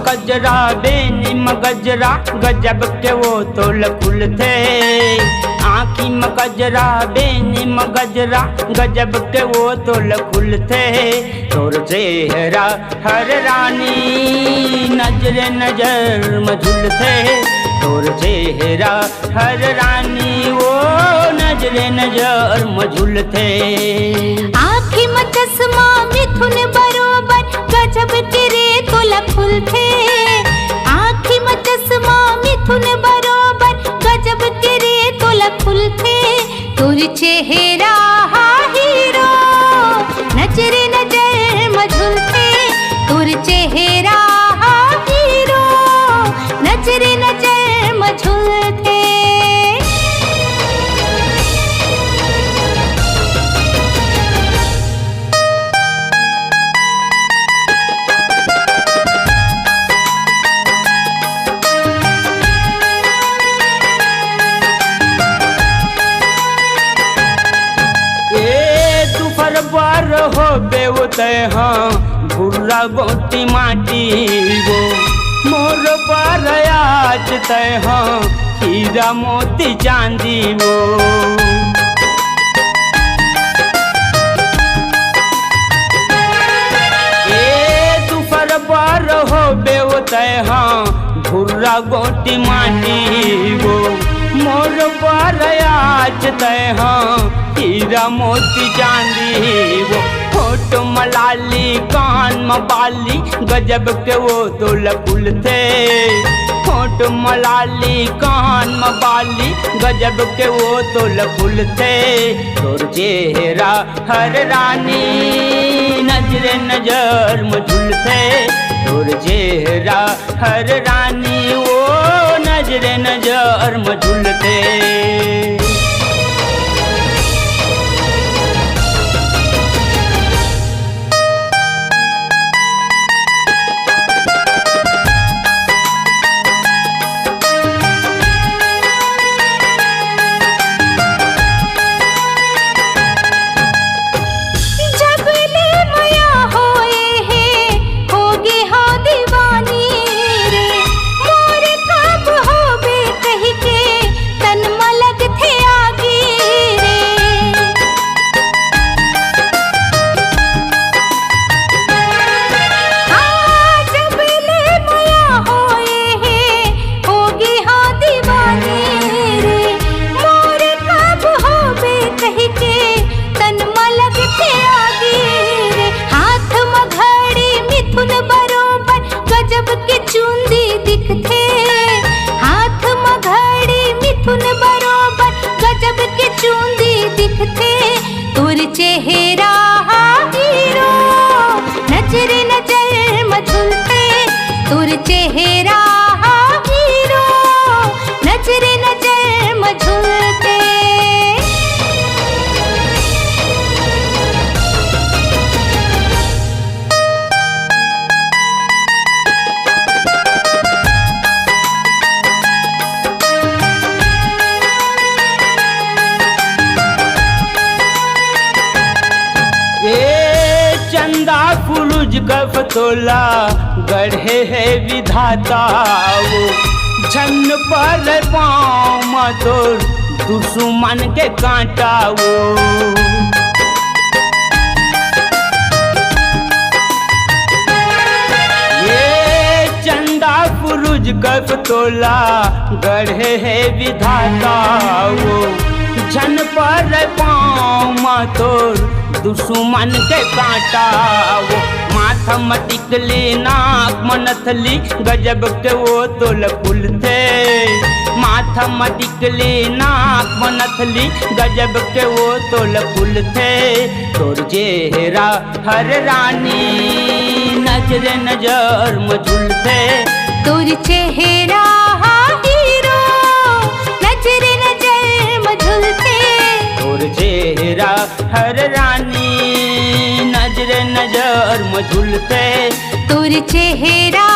गजरा बेनी गजरा गजब के वो तो लकुल थे। आँखी में गजरा बेनी गजरा गजब के वो तो लकुल थे। तोर चेहरा हर रानी नजरे नजर मझुल थे। तोर चेहरा हर रानी वो नजरे नजर मझुल थे। आँखी में चश्मा मिथुन बरोबर गजब के रे तो लकुल थे। आँखी में चश्मा मिथुन बरोबर गजब के रे तो लकुल थे। तोर चेहरा हीरो नजरे नजर मझुल थे। तोर चेहरा हीरो नजरे नजर मझुल थे। बार हो बेउते हाँ भुर्रा गोटी माटी वो मोर पर आज तय हाँ हीरा मोती चांदी वो। ए दोपहर बार हो बेउते हाँ भुर्रा गोटी माटी वो मोर पर आज तय हाँ हीरा मोती चांदी वो। होठ मलाली कान में बाली गजब के वो तो लकुल थे। होठ मलाली कान में बाली गजब के वो तो लकुल थे। तोर चेहरा हर रानी नजरे नजर मझुल थे। तोर चेहरा हर रानी वो नजरे नजर मझुल थे। तोर चेहरा हीरो नजरे नजर मझुल थे। तोर चेहरा हीरो नजरे नजर मझुल थे। चंदा फुलुज गफतोला गढ़े है विधाता वो। झन पर पाँव में तोर दुश्मन के कांटा वो। ये चंदा फुलुज गफतोला गढ़े है विधाता वो। झन पर पाँव में तोर दुश्मन के कांटा वो। माथा में टिकली नाक में नथली गजब के वो तो लकुल थे। माथा में टिकली नाक में नथली गजब के वो तो लकुल थे। तोर चेहरा हर रानी नजरे नजर मझुल थे। तोर चेहरा हीरो नजरे नजर मझुल थे। तोर चेहरा हर रानी नजरे नजर मझुल थे। तोर चेहरा